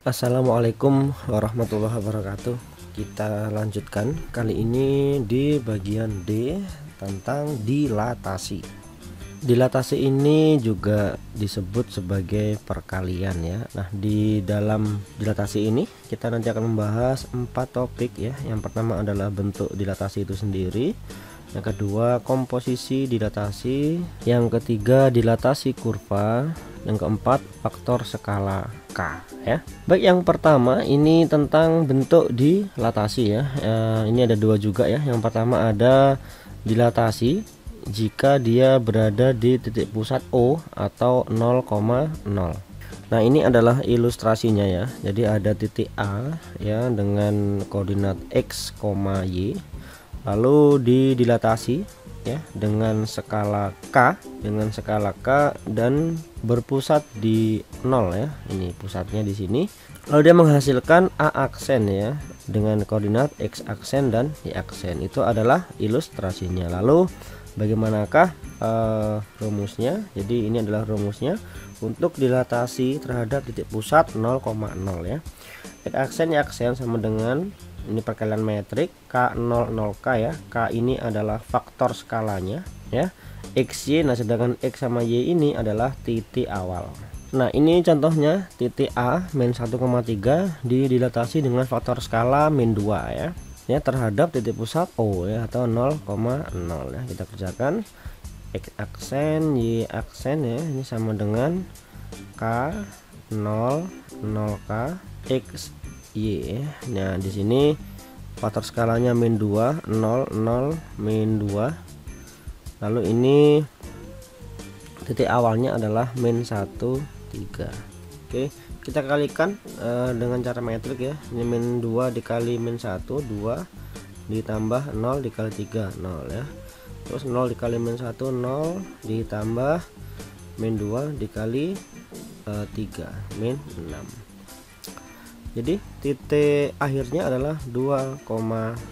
Assalamualaikum warahmatullahi wabarakatuh. Kita lanjutkan kali ini di bagian D tentang dilatasi. Dilatasi ini juga disebut sebagai perkalian ya. Nah, di dalam dilatasi ini kita nanti akan membahas 4 topik ya. Yang pertama adalah bentuk dilatasi itu sendiri, yang kedua komposisi dilatasi, yang ketiga dilatasi kurva, yang keempat faktor skala K ya. Baik, yang pertama ini tentang bentuk dilatasi ya. Ini ada dua juga ya. Yang pertama ada dilatasi jika dia berada di titik pusat O atau 0,0. Nah, ini adalah ilustrasinya ya. Jadi ada titik A ya dengan koordinat X, Y, lalu dilatasi ya dengan skala K, dan berpusat di 0 ya. Ini pusatnya di sini. Lalu dia menghasilkan A aksen ya dengan koordinat X aksen dan Y aksen. Itu adalah ilustrasinya. Lalu bagaimanakah rumusnya? Jadi ini adalah rumusnya untuk dilatasi terhadap titik pusat 0,0 ya. X aksen Y aksen sama dengan ini perkalian metrik K00K ya. K ini adalah faktor skalanya ya, XY. Nah, sedangkan X sama Y ini adalah titik awal. Nah, ini contohnya titik A min 1,3 dilatasi dengan faktor skala min 2 ya. Ya, terhadap titik pusat O ya atau 0,0 ya. Kita kerjakan X aksen Y aksen ya, ini sama dengan K00K X Y. Nah, di sini faktor skalanya min 2, 0 0 min 2. Lalu ini titik awalnya adalah min 1 3. Oke, kita kalikan dengan cara metrik ya. Ini min 2 dikali min 1 2 ditambah 0 dikali 3 0 ya. Terus 0 dikali min 1 0 ditambah min 2 dikali 3 min 6. Jadi titik akhirnya adalah 2,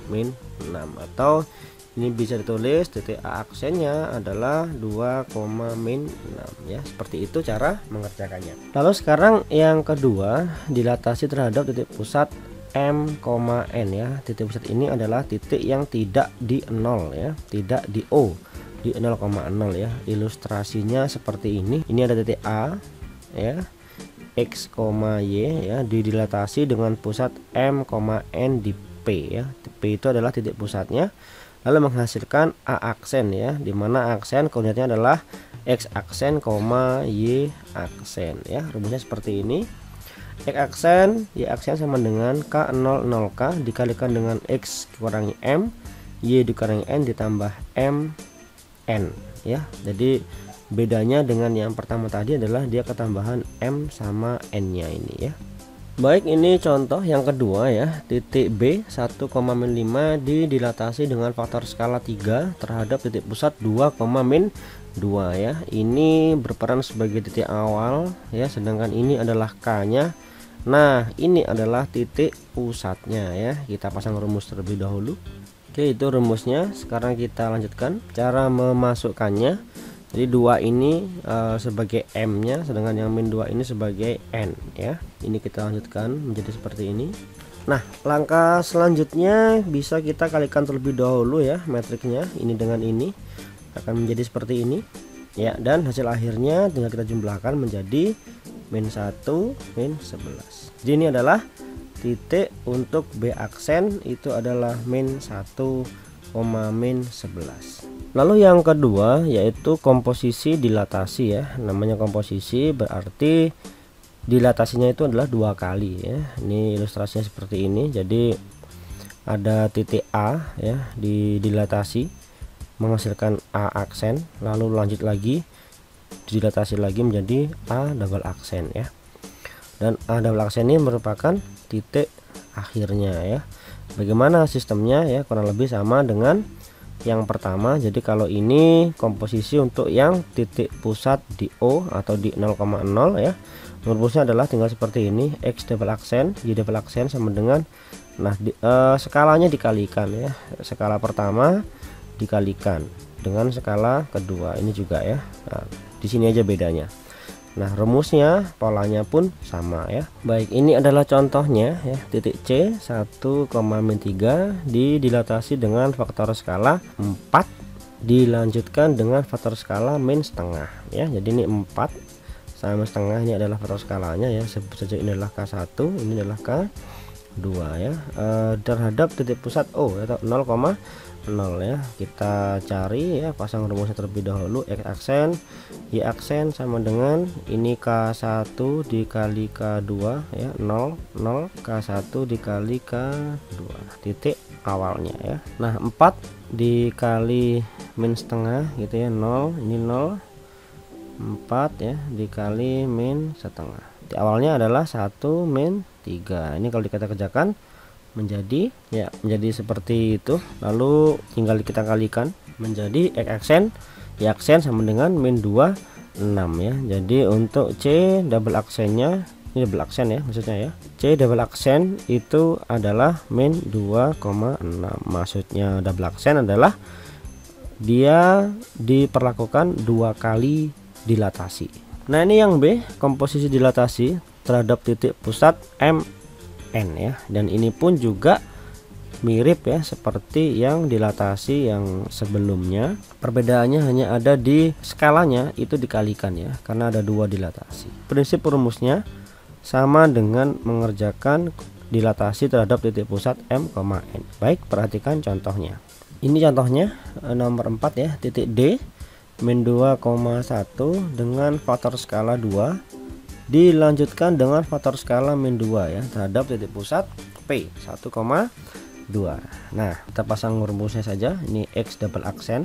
min 6, atau ini bisa ditulis titik A aksennya adalah 2, min 6 ya. Seperti itu cara mengerjakannya. Lalu sekarang yang kedua, dilatasi terhadap titik pusat M, N ya. Titik pusat ini adalah titik yang tidak di 0 ya, tidak di O, di 0,0 ya. Ilustrasinya seperti ini. Ini ada titik A ya, X, Y ya, dilatasi dengan pusat M, N di P ya. P itu adalah titik pusatnya. Lalu menghasilkan A aksen ya, dimana aksen koordinatnya adalah X aksen, Y aksen ya. Rumusnya seperti ini. X aksen, Y aksen sama dengan K00K dikalikan dengan X dikurangi M, Y dikurangi N ditambah M N ya. Jadi bedanya dengan yang pertama tadi adalah dia ketambahan M sama N nya ini ya. Baik, ini contoh yang kedua ya. Titik B 1,5 dilatasi dengan faktor skala 3 terhadap titik pusat 2, min 2 ya. Ini berperan sebagai titik awal ya, sedangkan ini adalah K nya. Nah, ini adalah titik pusatnya ya. Kita pasang rumus terlebih dahulu. Oke, itu rumusnya. Sekarang kita lanjutkan cara memasukkannya. Jadi 2 ini sebagai M nya, sedangkan yang min 2 ini sebagai N ya. Ini kita lanjutkan menjadi seperti ini. Nah, langkah selanjutnya bisa kita kalikan terlebih dahulu ya metriknya. Ini dengan ini akan menjadi seperti ini ya, dan hasil akhirnya tinggal kita jumlahkan menjadi min 1 min 11. Jadi ini adalah titik untuk B aksen, itu adalah min 1, min 11. Lalu yang kedua yaitu komposisi dilatasi ya. Namanya komposisi berarti dilatasinya itu adalah 2 kali ya. Ini ilustrasinya seperti ini. Jadi ada titik A ya, dilatasi menghasilkan A aksen, lalu lanjut lagi dilatasi lagi menjadi A double aksen ya. Dan A double aksen ini merupakan titik akhirnya ya. Bagaimana sistemnya ya, kurang lebih sama dengan yang pertama. Jadi kalau ini komposisi untuk yang titik pusat di O atau di 0,0 ya, rumusnya adalah tinggal seperti ini. X double aksen, Y double aksen sama dengan, nah skalanya dikalikan ya. Skala pertama dikalikan dengan skala kedua ini juga ya. Nah, di sini aja bedanya. Nah, rumusnya polanya pun sama ya. Baik, ini adalah contohnya ya. Titik C 1,-3 didilatasi dengan faktor skala 4 dilanjutkan dengan faktor skala min setengah ya. Jadi ini 4 sama setengah, ini adalah faktor skalanya ya. Sebut saja ini adalah K1, ini adalah K2 ya. Terhadap titik pusat O atau 0,0 ya. Kita cari ya, pasang rumusnya terlebih dahulu. X aksen, Y aksen sama dengan ini K1 dikali K2 ya, 0 K1 dikali K2 titik awalnya ya. Nah, 4 dikali min setengah gitu ya, 0 ini 0, 4 ya dikali min setengah. Titik awalnya adalah 1 min 3. Ini kalau kita kerjakan menjadi seperti itu. Lalu tinggal kita kalikan menjadi X aksen, Y aksen sama dengan min 2 6 ya. Jadi untuk C double aksennya, ini double aksen ya maksudnya ya, C double aksen itu adalah min 2,6. Maksudnya double aksen adalah dia diperlakukan 2 kali dilatasi. Nah, ini yang B, komposisi dilatasi terhadap titik pusat MN ya. Dan ini pun juga mirip ya seperti yang dilatasi yang sebelumnya. Perbedaannya hanya ada di skalanya itu dikalikan ya, karena ada 2 dilatasi. Prinsip rumusnya sama dengan mengerjakan dilatasi terhadap titik pusat M, N. Baik, perhatikan contohnya. Ini contohnya nomor 4 ya, titik D min 2,1 dengan faktor skala 2 dilanjutkan dengan faktor skala min 2 ya terhadap titik pusat P 1,2. Nah, kita pasang rumusnya saja. Ini X double aksen,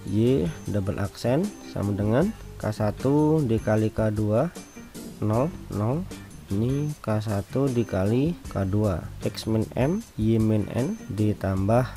Y double aksen sama dengan K1 dikali K2 0 0. Ini K1 dikali K2, X min M, Y min N ditambah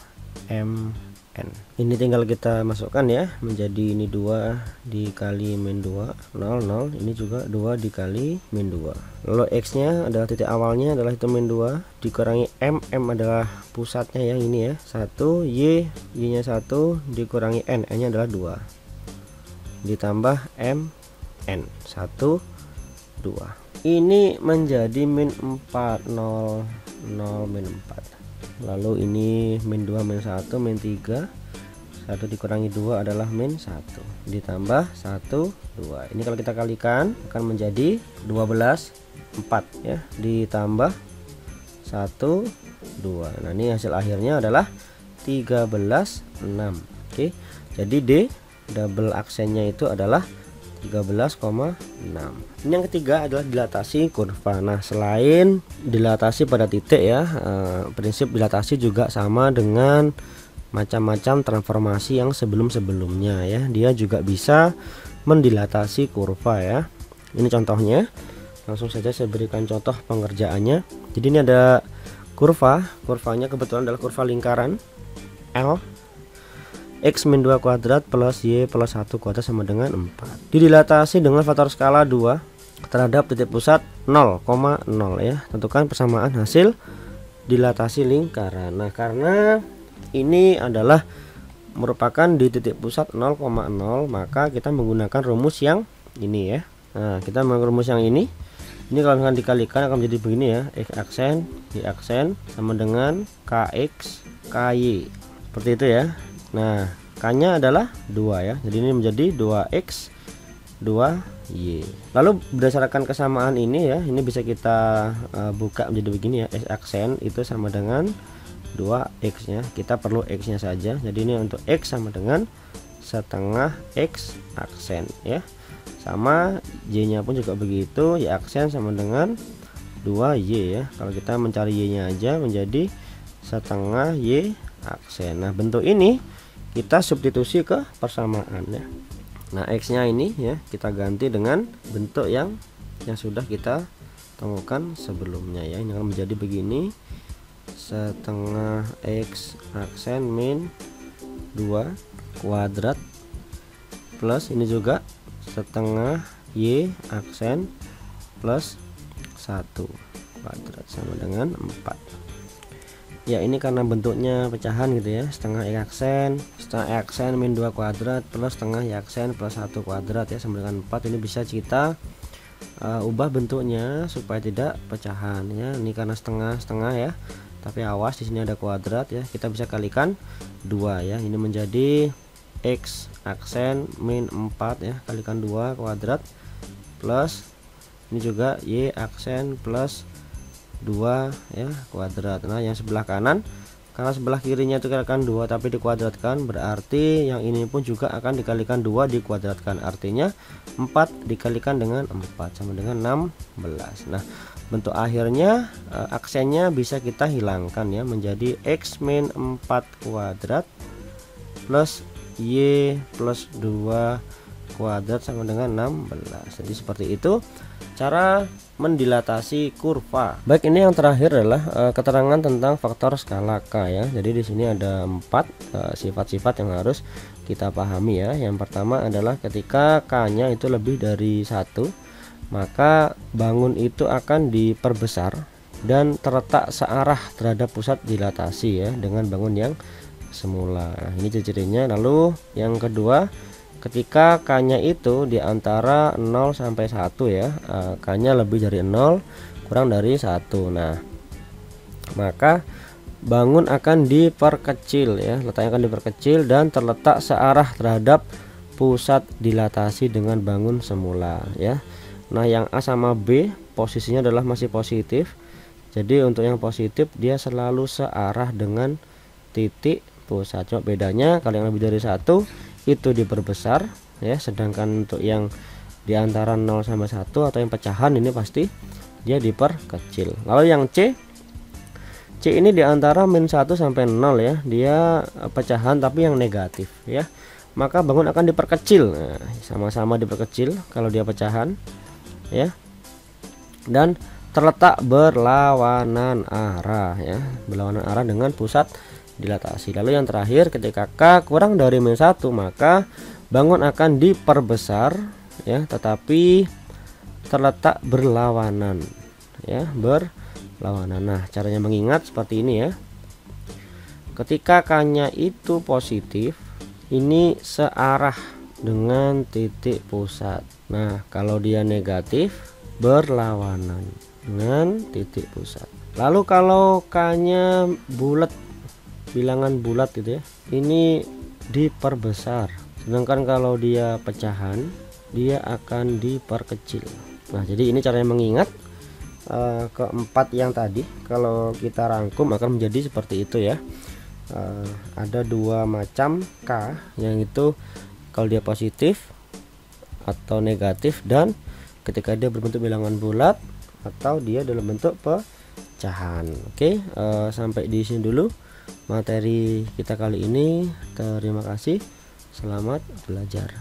M N. Ini tinggal kita masukkan ya, menjadi ini 2 dikali min 2 0 0, ini juga 2 dikali min 2. Lalu X nya adalah titik awalnya adalah itu min 2 dikurangi M, M adalah pusatnya ya, ini ya 1, Y nya 1 dikurangi N, N nya adalah 2 ditambah M N 1 2. Ini menjadi min 4 0 0 min 4. Lalu ini min 2 min 1 min 3, 1 dikurangi 2 adalah min 1 ditambah 1 2. Ini kalau kita kalikan akan menjadi 12 4 ya ditambah 1 2. Nah, ini hasil akhirnya adalah 13 6. Oke, jadi D double aksennya itu adalah 13,6. Ini yang ketiga adalah dilatasi kurva. Nah, selain dilatasi pada titik ya, prinsip dilatasi juga sama dengan macam-macam transformasi yang sebelum-sebelumnya ya. Dia juga bisa mendilatasi kurva ya. Ini contohnya. Langsung saja saya berikan contoh pengerjaannya. Jadi ini ada kurvanya kebetulan adalah kurva lingkaran L. X min 2 kuadrat plus Y plus 1 kuadrat sama dengan 4. Didilatasi dengan faktor skala 2 terhadap titik pusat 0,0 ya. Tentukan persamaan hasil dilatasi lingkaran. Nah, karena ini adalah merupakan di titik pusat 0,0, maka kita menggunakan rumus yang ini ya. Nah, kita menggunakan rumus yang ini. Ini kalau misalkan dikalikan akan menjadi begini ya. X aksen, Y aksen sama dengan KX, KY. Seperti itu ya. Nah, K-nya adalah 2 ya. Jadi ini menjadi 2X 2Y. Lalu berdasarkan kesamaan ini ya, ini bisa kita buka menjadi begini ya. X aksen itu sama dengan 2X nya. Kita perlu X nya saja. Jadi ini untuk X sama dengan setengah X aksen ya. Sama Y nya pun juga begitu. Y aksen sama dengan 2Y ya. Kalau kita mencari Y nya aja menjadi setengah Y aksen. Nah, bentuk ini kita substitusi ke persamaan ya. Nah, X nya ini ya kita ganti dengan bentuk yang sudah kita temukan sebelumnya ya. Ini akan menjadi begini, setengah X aksen min 2 kuadrat plus ini juga setengah Y aksen plus 1 kuadrat sama dengan 4. Ya ini karena bentuknya pecahan gitu ya, setengah x min 2 kuadrat plus setengah x plus 1 kuadrat ya sama dengan 4. Ini bisa kita ubah bentuknya supaya tidak pecahan ya. Ini karena setengah ya, tapi awas di sini ada kuadrat ya, kita bisa kalikan 2 ya. Ini menjadi x aksen min 4 ya, kalikan 2 kuadrat plus ini juga y aksen plus 2 ya kuadrat. Nah yang sebelah kanan, karena sebelah kirinya itu kalikan 2 tapi dikuadratkan, berarti yang ini pun juga akan dikalikan 2 dikuadratkan, artinya 4 dikalikan dengan 4 sama dengan 16. Nah bentuk akhirnya aksennya bisa kita hilangkan ya, menjadi x min 4 kuadrat plus y plus 2 kuadrat sama dengan 16. Jadi seperti itu cara mendilatasi kurva. Baik, ini yang terakhir adalah keterangan tentang faktor skala K ya. Jadi di sini ada 4 sifat-sifat yang harus kita pahami ya. Yang pertama adalah ketika K-nya itu lebih dari 1, maka bangun itu akan diperbesar dan terletak searah terhadap pusat dilatasi ya dengan bangun yang semula. Ini ciri-cirinya. Lalu yang kedua, ketika K-nya itu di antara 0 sampai 1 ya, K-nya lebih dari 0 kurang dari 1. Nah maka bangun akan diperkecil ya, letaknya akan diperkecil dan terletak searah terhadap pusat dilatasi dengan bangun semula ya. Nah yang A sama B posisinya adalah masih positif, jadi untuk yang positif dia selalu searah dengan titik pusat. Cuma bedanya kalau yang lebih dari 1 itu diperbesar ya, sedangkan untuk yang di antara 0 sampai 1 atau yang pecahan ini pasti dia diperkecil. Lalu yang C ini di antara min 1 sampai 0 ya, dia pecahan tapi yang negatif ya, maka bangun akan diperkecil. Nah, sama-sama diperkecil kalau dia pecahan ya, dan terletak berlawanan arah ya, berlawanan arah dengan pusat dilatasi. Lalu yang terakhir, ketika K kurang dari min 1 maka bangun akan diperbesar ya, tetapi terletak berlawanan ya, berlawanan. Nah caranya mengingat seperti ini ya, ketika K-nya itu positif ini searah dengan titik pusat. Nah kalau dia negatif berlawanan dengan titik pusat. Lalu kalau K-nya bulat, bilangan bulat gitu ya, ini diperbesar, sedangkan kalau dia pecahan dia akan diperkecil. Nah jadi ini caranya mengingat keempat yang tadi, kalau kita rangkum akan menjadi seperti itu ya. Ada 2 macam K, yang itu kalau dia positif atau negatif, dan ketika dia berbentuk bilangan bulat atau dia dalam bentuk pecahan. Oke, sampai di sini dulu materi kita kali ini. Terima kasih, selamat belajar.